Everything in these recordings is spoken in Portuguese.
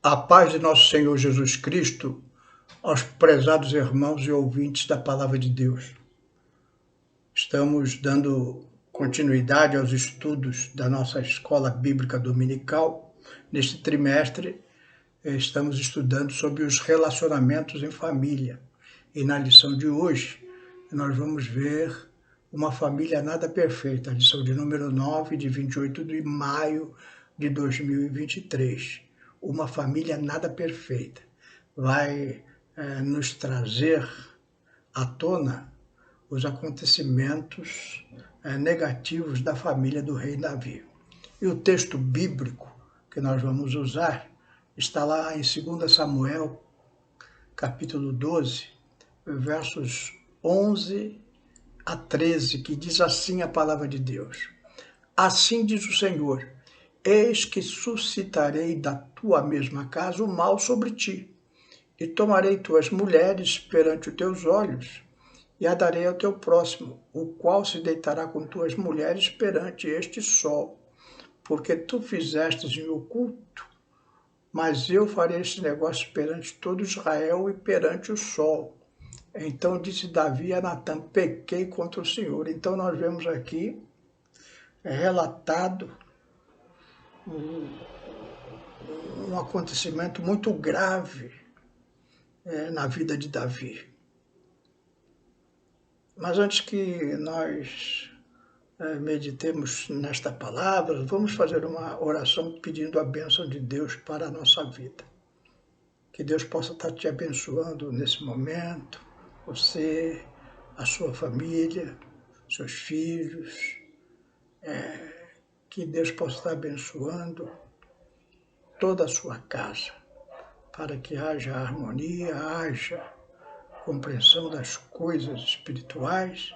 A paz de nosso Senhor Jesus Cristo aos prezados irmãos e ouvintes da Palavra de Deus. Estamos dando continuidade aos estudos da nossa Escola Bíblica Dominical. Neste trimestre, estamos estudando sobre os relacionamentos em família. E na lição de hoje, nós vamos ver uma família nada perfeita, a lição de número 9, de 28 de maio de 2023. Uma família nada perfeita. Vai nos trazer à tona os acontecimentos negativos da família do rei Davi. E o texto bíblico que nós vamos usar está lá em 2 Samuel, capítulo 12, versos 11 a 13, que diz assim a palavra de Deus. Assim diz o Senhor, eis que suscitarei da tua mesma casa o mal sobre ti, e tomarei tuas mulheres perante os teus olhos, e a darei ao teu próximo, o qual se deitará com tuas mulheres perante este sol, porque tu fizestes em oculto, mas eu farei esse negócio perante todo Israel e perante o sol. Então disse Davi a Natã, pequei contra o Senhor. Então nós vemos aqui relatado um acontecimento muito grave na vida de Davi. Mas antes que nós meditemos nesta palavra, vamos fazer uma oração pedindo a bênção de Deus para a nossa vida. Que Deus possa estar te abençoando nesse momento, você, a sua família, seus filhos, que Deus possa estar abençoando toda a sua casa, para que haja harmonia, haja compreensão das coisas espirituais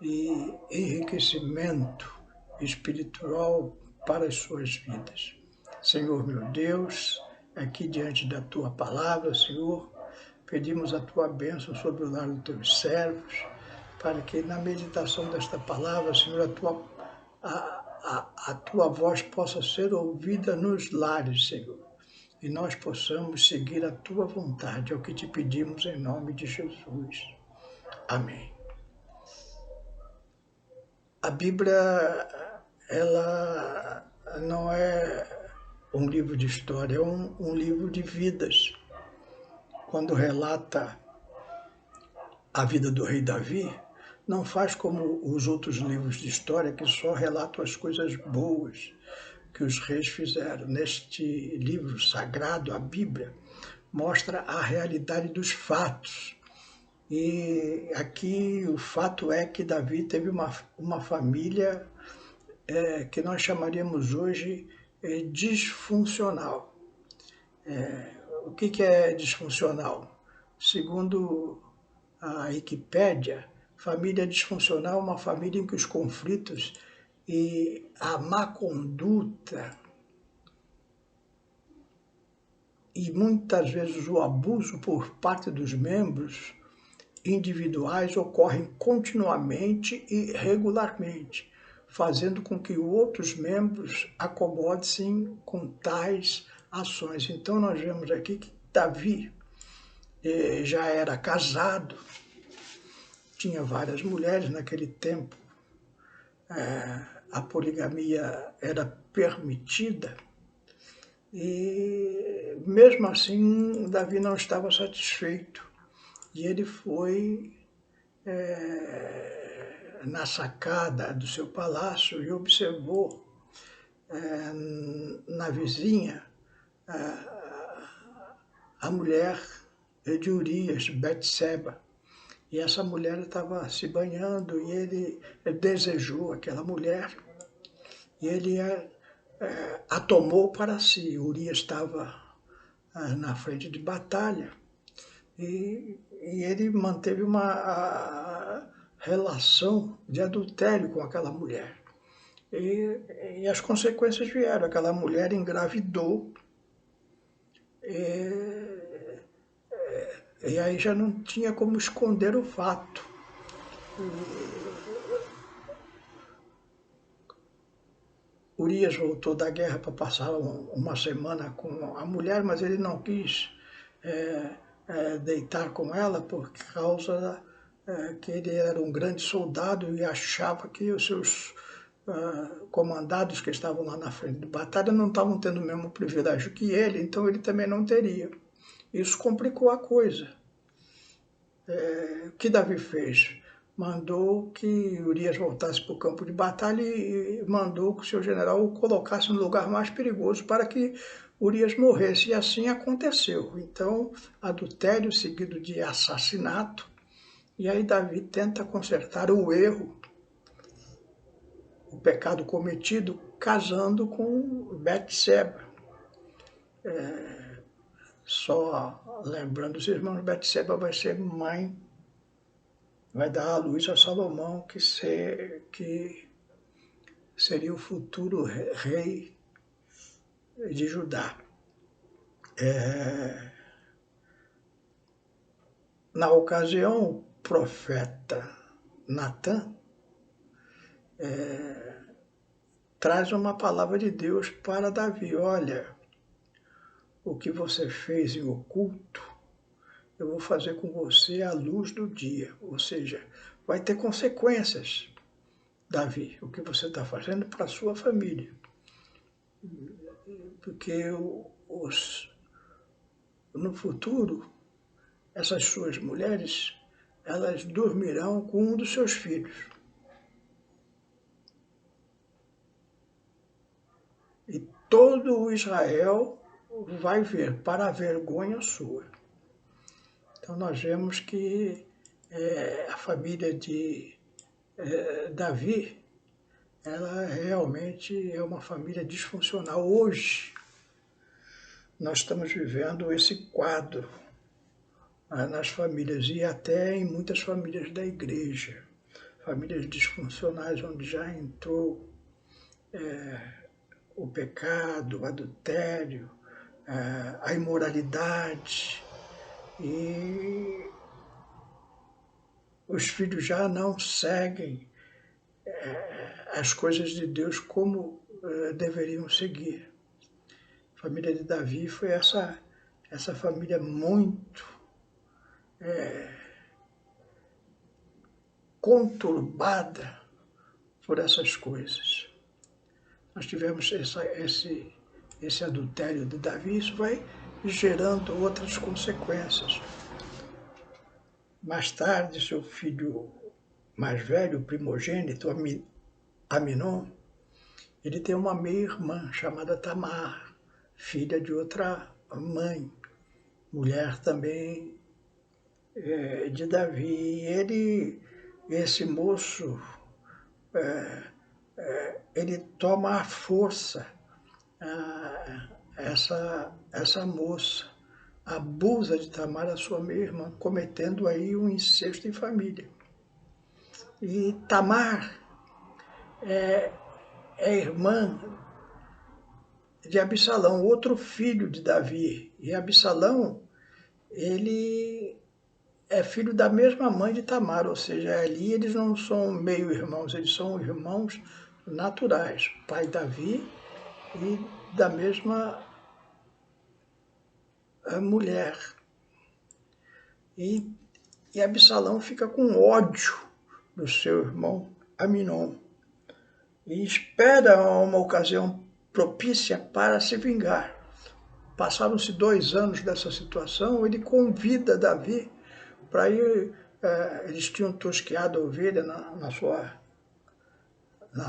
e enriquecimento espiritual para as suas vidas. Senhor meu Deus, aqui diante da Tua palavra, Senhor, pedimos a Tua bênção sobre o lar dos Teus servos, para que na meditação desta palavra, Senhor, a Tua voz possa ser ouvida nos lares, Senhor, e nós possamos seguir a Tua vontade, é o que te pedimos em nome de Jesus. Amém. A Bíblia, ela não é um livro de história, é um livro de vidas. Quando relata a vida do rei Davi, não faz como os outros livros de história que só relatam as coisas boas que os reis fizeram. Neste livro sagrado, a Bíblia, mostra a realidade dos fatos. E aqui o fato é que Davi teve uma família que nós chamaríamos hoje disfuncional. O que é disfuncional? Segundo a Wikipédia, família disfuncional é uma família em que os conflitos e a má conduta e muitas vezes o abuso por parte dos membros individuais ocorrem continuamente e regularmente, fazendo com que outros membros acomodem-se com tais ações. Então nós vemos aqui que Davi já era casado, tinha várias mulheres naquele tempo, a poligamia era permitida, e mesmo assim Davi não estava satisfeito. E ele foi na sacada do seu palácio e observou na vizinha a mulher de Urias, Betseba. E essa mulher estava se banhando e ele desejou aquela mulher e ele a tomou para si. Urias estava na frente de batalha e ele manteve uma relação de adultério com aquela mulher. E as consequências vieram. Aquela mulher engravidou e aí já não tinha como esconder o fato. Urias voltou da guerra para passar uma semana com a mulher, mas ele não quis deitar com ela por causa que ele era um grande soldado e achava que os seus comandados que estavam lá na frente de batalha não estavam tendo o mesmo privilégio que ele, então ele também não teria. Isso complicou a coisa. O que Davi fez? Mandou que Urias voltasse para o campo de batalha e mandou que o seu general o colocasse no lugar mais perigoso para que Urias morresse. E assim aconteceu. Então, adultério seguido de assassinato. E aí Davi tenta consertar o erro, o pecado cometido, casando com Betseba. Só lembrando os irmãos, Betseba vai ser mãe, vai dar à luz a Salomão, que seria o futuro rei de Judá. Na ocasião, o profeta Natã traz uma palavra de Deus para Davi. Olha, o que você fez em oculto, eu vou fazer com você à luz do dia. Ou seja, vai ter consequências, Davi, o que você está fazendo para a sua família. Porque no futuro, essas suas mulheres, elas dormirão com um dos seus filhos. E todo o Israel vai ver para a vergonha sua. Então nós vemos que a família de Davi, ela realmente é uma família disfuncional. Hoje nós estamos vivendo esse quadro nas famílias e até em muitas famílias da igreja. Famílias disfuncionais onde já entrou o pecado, o adultério, a imoralidade, e os filhos já não seguem as coisas de Deus como deveriam seguir. A família de Davi foi essa família muito conturbada por essas coisas. Nós tivemos esse adultério de Davi, isso vai gerando outras consequências. Mais tarde, seu filho mais velho, o primogênito, Aminon, ele tem uma meia-irmã chamada Tamar, filha de outra mãe, mulher também de Davi. Esse moço, ele toma à força essa moça, abusa de Tamar, a sua meia-irmã, cometendo aí um incesto em família. E Tamar é irmã de Absalão, outro filho de Davi. E Absalão, ele é filho da mesma mãe de Tamar, ou seja, ali eles não são meio-irmãos, eles são irmãos naturais, pai Davi e da mesma mulher. E Absalão fica com ódio do seu irmão Aminon e espera uma ocasião propícia para se vingar. Passaram-se 2 anos dessa situação, ele convida Davi para ir. Eles tinham tosqueado a ovelha na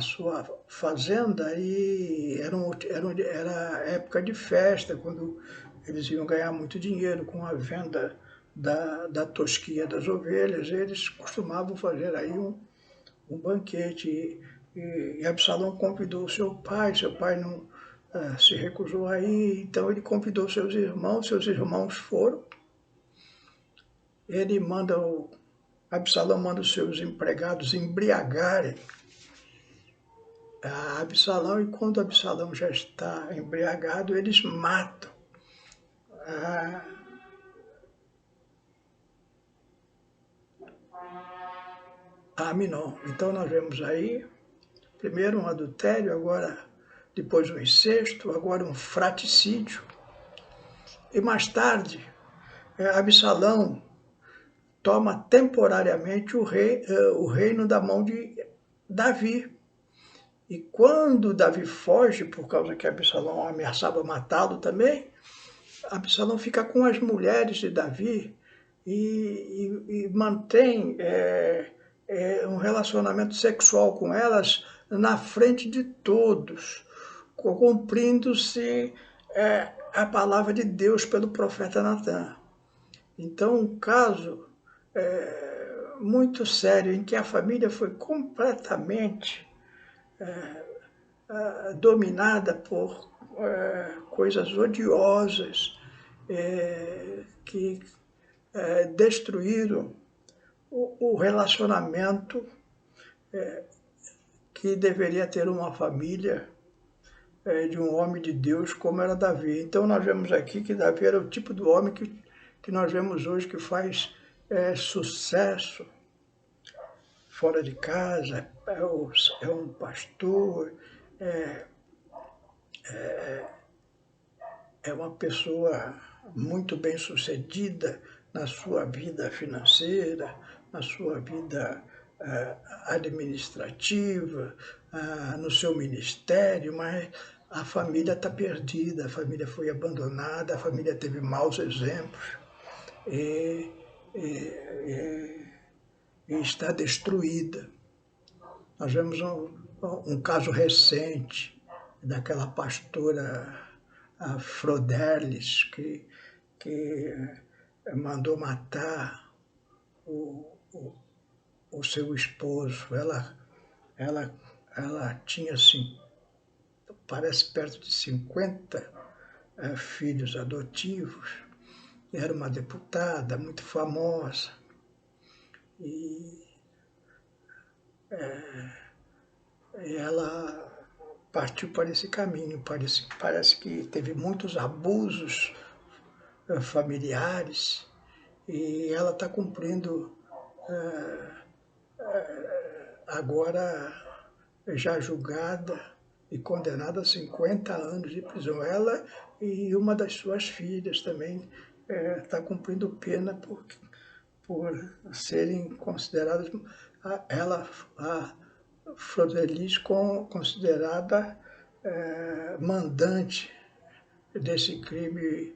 sua fazenda e era época de festa, quando eles iam ganhar muito dinheiro com a venda da tosquia das ovelhas. Eles costumavam fazer aí um banquete e Absalão convidou seu pai não se recusou aí, então ele convidou seus irmãos foram. Absalão manda os seus empregados embriagarem a Absalão, e quando Absalão já está embriagado, eles matam a Aminon. Então nós vemos aí, primeiro um adultério, agora depois um incesto, agora um fratricídio. E mais tarde, Absalão toma temporariamente o reino da mão de Davi. E quando Davi foge, por causa que Absalão ameaçava matá-lo também, Absalão fica com as mulheres de Davi e mantém um relacionamento sexual com elas na frente de todos, cumprindo-se a palavra de Deus pelo profeta Natã. Então, um caso muito sério em que a família foi completamente dominada por coisas odiosas que destruíram o relacionamento que deveria ter uma família de um homem de Deus como era Davi. Então nós vemos aqui que Davi era o tipo do homem que nós vemos hoje que faz sucesso fora de casa, é um pastor, é uma pessoa muito bem sucedida na sua vida financeira, na sua vida administrativa, no seu ministério, mas a família está perdida, a família foi abandonada, a família teve maus exemplos e está destruída. Nós vemos um caso recente daquela pastora Frodelis, que mandou matar o seu esposo. Ela tinha, assim, parece perto de 50 filhos adotivos, era uma deputada muito famosa, e ela partiu para esse caminho. Parece que teve muitos abusos familiares, e ela está cumprindo agora, já julgada e condenada a 50 anos de prisão. Ela e uma das suas filhas também está cumprindo pena por serem consideradas, a Frodelis considerada mandante desse crime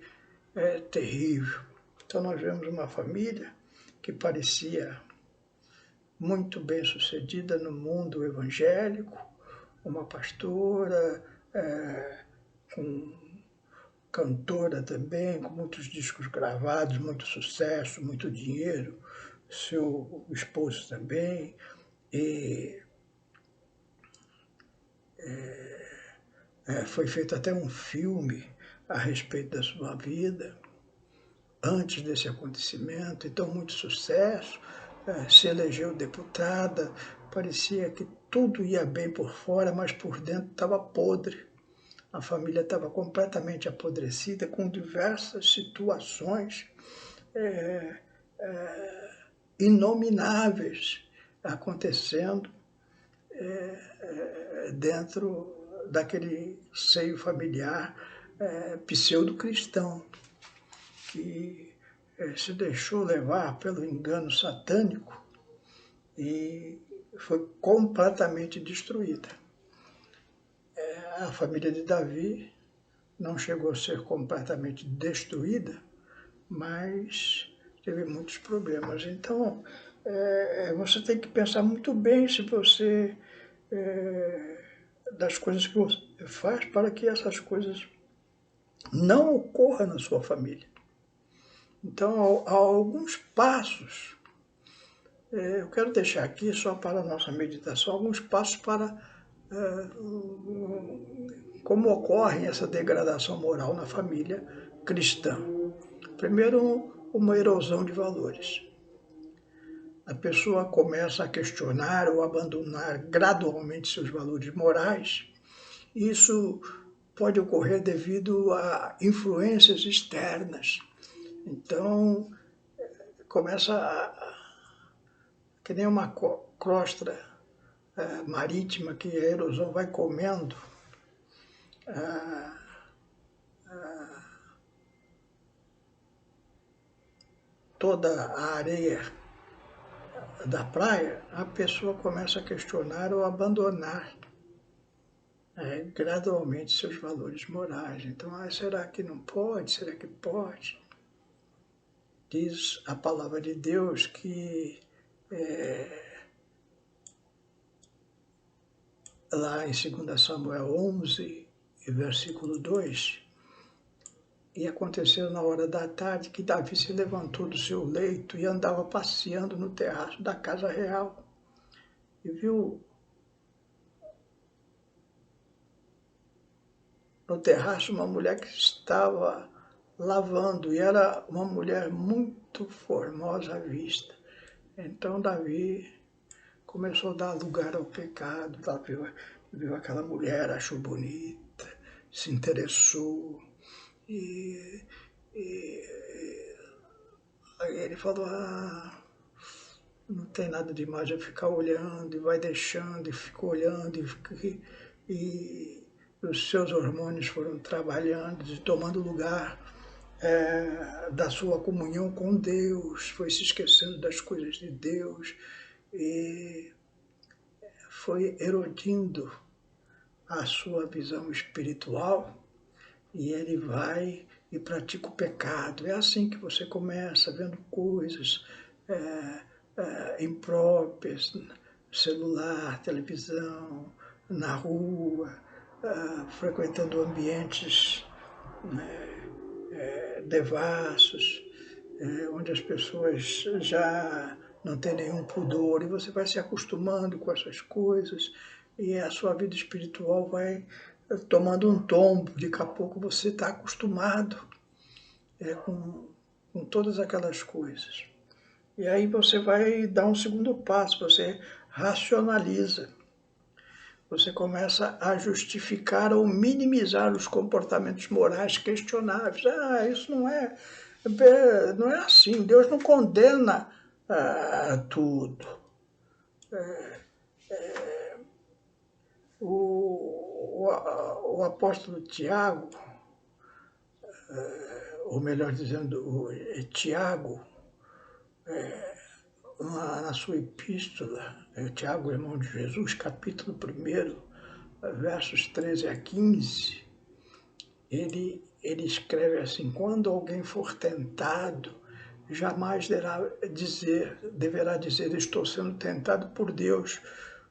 terrível. Então nós vemos uma família que parecia muito bem sucedida no mundo evangélico, uma pastora, cantora também, com muitos discos gravados, muito sucesso, muito dinheiro, seu esposo também, e foi feito até um filme a respeito da sua vida, antes desse acontecimento, então muito sucesso, se elegeu deputada, parecia que tudo ia bem por fora, mas por dentro estava podre. A família estava completamente apodrecida, com diversas situações inomináveis acontecendo dentro daquele seio familiar pseudo-cristão, que se deixou levar pelo engano satânico e foi completamente destruída. A família de Davi não chegou a ser completamente destruída, mas teve muitos problemas. Então, você tem que pensar muito bem se você das coisas que você faz para que essas coisas não ocorram na sua família. Então, há alguns passos, eu quero deixar aqui só para a nossa meditação, alguns passos para como ocorre essa degradação moral na família cristã. Primeiro, uma erosão de valores. A pessoa começa a questionar ou abandonar gradualmente seus valores morais. Isso pode ocorrer devido a influências externas. Então, começa que nem uma crosta marítima que a erosão vai comendo ah, toda a areia da praia, a pessoa começa a questionar ou abandonar gradualmente seus valores morais. Então, será que não pode? Será que pode? Diz a palavra de Deus que lá em 2 Samuel 11, versículo 2, e aconteceu na hora da tarde que Davi se levantou do seu leito e andava passeando no terraço da casa real e viu no terraço uma mulher que estava lavando, e era uma mulher muito formosa à vista. Então Davi começou a dar lugar ao pecado. Davi viu aquela mulher, achou bonita, se interessou, e aí ele falou, não tem nada de mais eu ficar olhando, e vai deixando, e ficou olhando, e os seus hormônios foram trabalhando e tomando lugar da sua comunhão com Deus, foi se esquecendo das coisas de Deus e foi erodindo a sua visão espiritual, e ele vai e pratica o pecado. É assim que você começa, vendo coisas impróprias, celular, televisão, na rua, frequentando ambientes devassos, onde as pessoas já não têm nenhum pudor, e você vai se acostumando com essas coisas, e a sua vida espiritual vai tomando um tombo. Daqui a pouco você está acostumado com todas aquelas coisas. E aí você vai dar um segundo passo, você racionaliza. Você começa a justificar ou minimizar os comportamentos morais questionáveis. Isso não é assim. Deus não condena tudo. O apóstolo Tiago, ou melhor dizendo, Tiago, na sua epístola, Tiago, irmão de Jesus, capítulo 1, versos 13 a 15, ele escreve assim: quando alguém for tentado, jamais deverá dizer estou sendo tentado por Deus,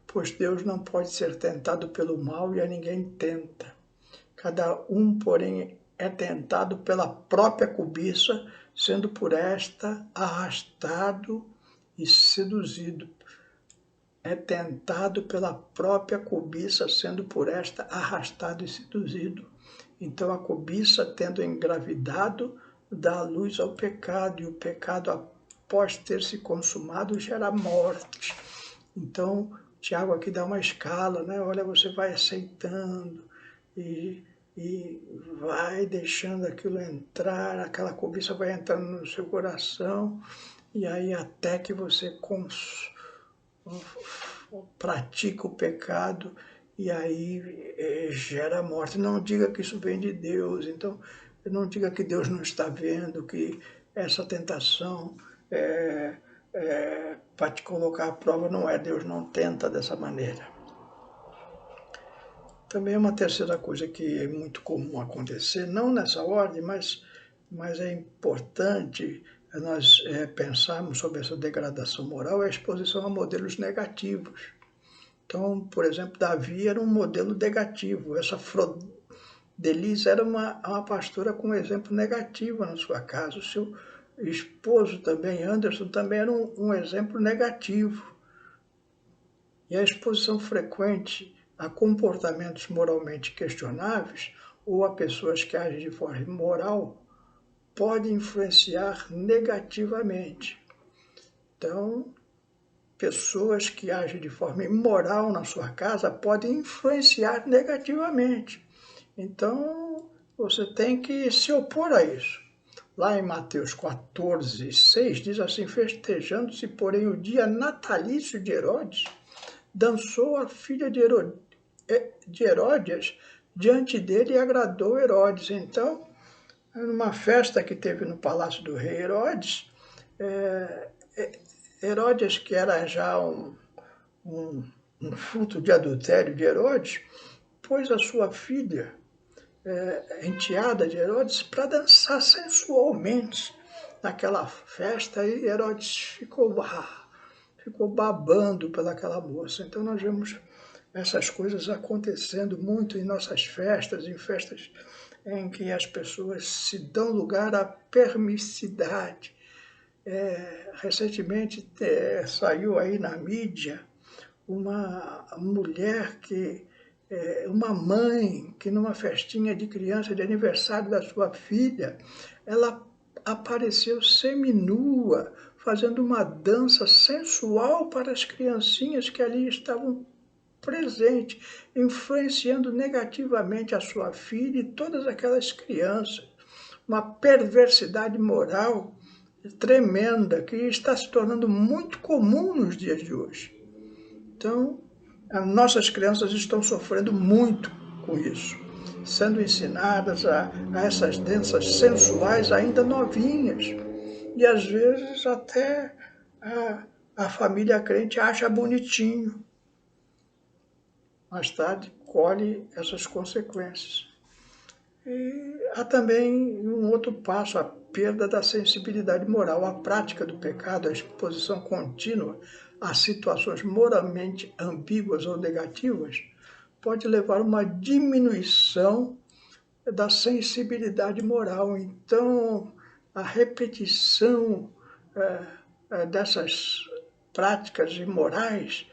pois Deus não pode ser tentado pelo mal e a ninguém tenta. Cada um, porém, é tentado pela própria cobiça, sendo por esta arrastado e seduzido. É tentado pela própria cobiça, sendo por esta arrastado e seduzido. Então a cobiça, tendo engravidado, dá luz ao pecado, e o pecado, após ter se consumado, gera morte. Então, Tiago aqui dá uma escala, né? Olha, você vai aceitando e vai deixando aquilo entrar, aquela cobiça vai entrando no seu coração, e aí até que você pratica o pecado, e aí gera morte. Não diga que isso vem de Deus, então não diga que Deus não está vendo, que essa tentação para te colocar à prova não é. Deus não tenta dessa maneira. Também uma terceira coisa que é muito comum acontecer, não nessa ordem, mas é importante nós pensarmos sobre essa degradação moral, é a exposição a modelos negativos. Então, por exemplo, Davi era um modelo negativo. Essa Denise era uma pastora com um exemplo negativo na sua casa. O seu esposo também, Anderson, também era um exemplo negativo. E a exposição frequente a comportamentos moralmente questionáveis ou a pessoas que agem de forma imoral pode influenciar negativamente. Então, pessoas que agem de forma imoral na sua casa podem influenciar negativamente. Então, você tem que se opor a isso. Lá em Mateus 14, 6, diz assim: festejando-se, porém, o dia natalício de Herodes, dançou a filha de Heródias diante dele e agradou Herodes. Então, numa festa que teve no palácio do rei Herodes, Herodes, que era já um fruto de adultério de Herodes, pôs a sua filha, enteada de Herodes, para dançar sensualmente naquela festa, e Herodes ficou babando pelaquela moça. Então nós vemos essas coisas acontecendo muito em nossas festas, em festas em que as pessoas se dão lugar à permissidade. Recentemente saiu aí na mídia uma mulher uma mãe que numa festinha de criança de aniversário da sua filha, ela apareceu seminua, fazendo uma dança sensual para as criancinhas que ali estavam presentes, influenciando negativamente a sua filha e todas aquelas crianças. Uma perversidade moral tremenda que está se tornando muito comum nos dias de hoje. Então, as nossas crianças estão sofrendo muito com isso, sendo ensinadas a essas danças sensuais ainda novinhas. E às vezes até a família crente acha bonitinho. Mais tarde colhe essas consequências. E há também um outro passo, a perda da sensibilidade moral. A prática do pecado, a exposição contínua a situações moralmente ambíguas ou negativas, pode levar a uma diminuição da sensibilidade moral. Então, a repetição dessas práticas imorais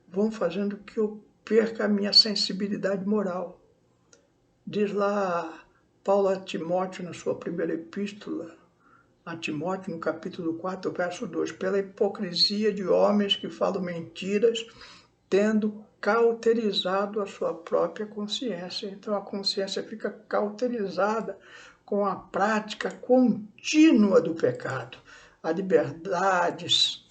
vão fazendo que eu perca a minha sensibilidade moral. Diz lá Paulo a Timóteo, na sua primeira epístola, a Timóteo, no capítulo 4, verso 2, pela hipocrisia de homens que falam mentiras, tendo cauterizado a sua própria consciência. Então a consciência fica cauterizada com a prática contínua do pecado. As liberdades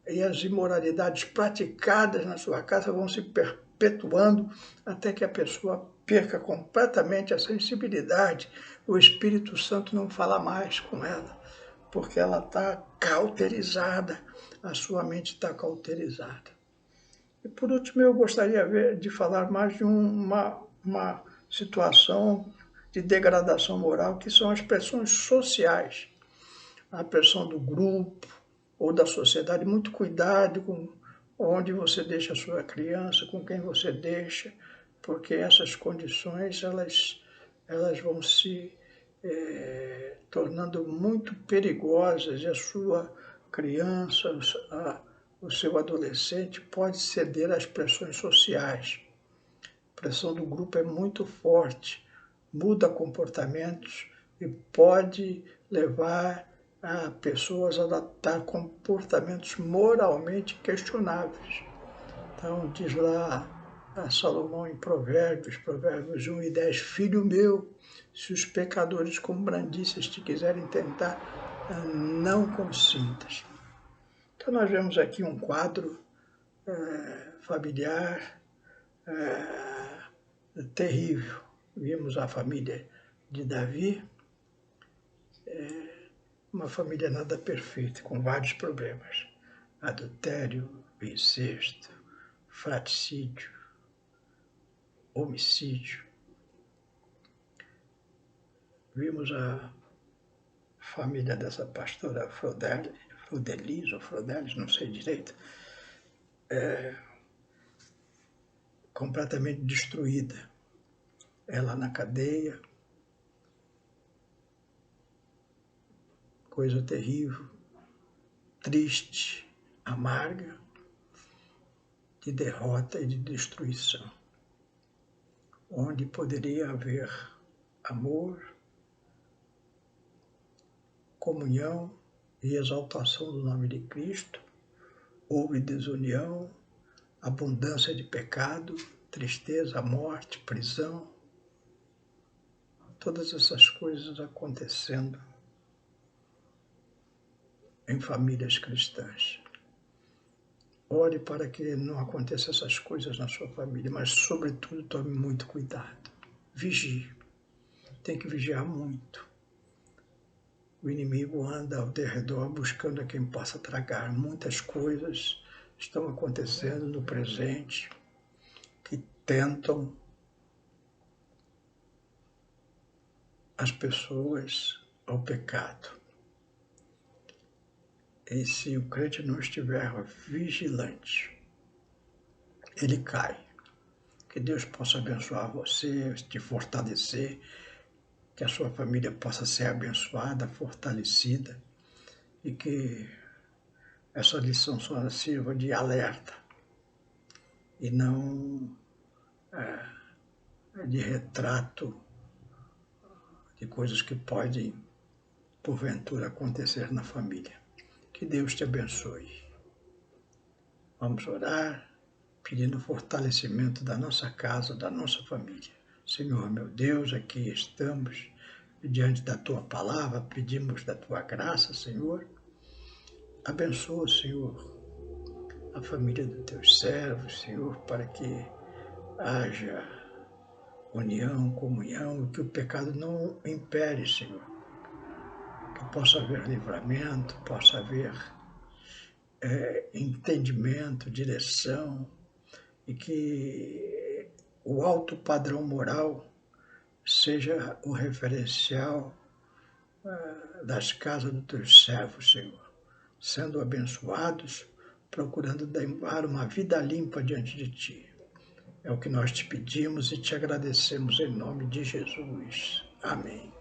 e as imoralidades praticadas na sua casa vão se perpetuando até que a pessoa perca completamente a sensibilidade. O Espírito Santo não fala mais com ela, porque ela está cauterizada, a sua mente está cauterizada. E por último, eu gostaria de falar mais de uma situação de degradação moral, que são as pressões sociais. A pressão do grupo ou da sociedade. Muito cuidado com onde você deixa a sua criança, com quem você deixa, porque essas condições elas vão se tornando muito perigosas, e a sua criança, o seu adolescente pode ceder às pressões sociais. A pressão do grupo é muito forte, muda comportamentos e pode levar a pessoas a adotar comportamentos moralmente questionáveis. Então, diz lá a Salomão em Provérbios 1 e 10, filho meu, se os pecadores com brandices te quiserem tentar, não consintas. Então, nós vemos aqui um quadro familiar terrível. Vimos a família de Davi, uma família nada perfeita, com vários problemas. Adultério, incesto, fratricídio, homicídio. Vimos a família dessa pastora Frodelis, não sei direito, completamente destruída. Ela na cadeia, coisa terrível, triste, amarga, de derrota e de destruição, onde poderia haver amor, comunhão e exaltação do nome de Cristo, houve desunião, abundância de pecado, tristeza, morte, prisão, todas essas coisas acontecendo em famílias cristãs. ore para que não aconteçam essas coisas na sua família, mas, sobretudo, tome muito cuidado. Vigie. Tem que vigiar muito. O inimigo anda ao derredor buscando a quem possa tragar. Muitas coisas estão acontecendo no presente que tentam as pessoas ao pecado. E se o crente não estiver vigilante, ele cai. Que Deus possa abençoar você, te fortalecer, que a sua família possa ser abençoada, fortalecida, e que essa lição só sirva de alerta e não de retrato de coisas que podem, porventura, acontecer na família. Que Deus te abençoe. Vamos orar, pedindo fortalecimento da nossa casa, da nossa família. Senhor, meu Deus, aqui estamos diante da Tua palavra, pedimos da Tua graça, Senhor. Abençoa, Senhor, a família dos Teus servos, Senhor, para que haja união, comunhão, e que o pecado não impere, Senhor. Que possa haver livramento, possa haver entendimento, direção, e que o alto padrão moral seja o referencial das casas dos teus servos, Senhor, sendo abençoados, procurando dar uma vida limpa diante de Ti. É o que nós te pedimos e te agradecemos em nome de Jesus. Amém.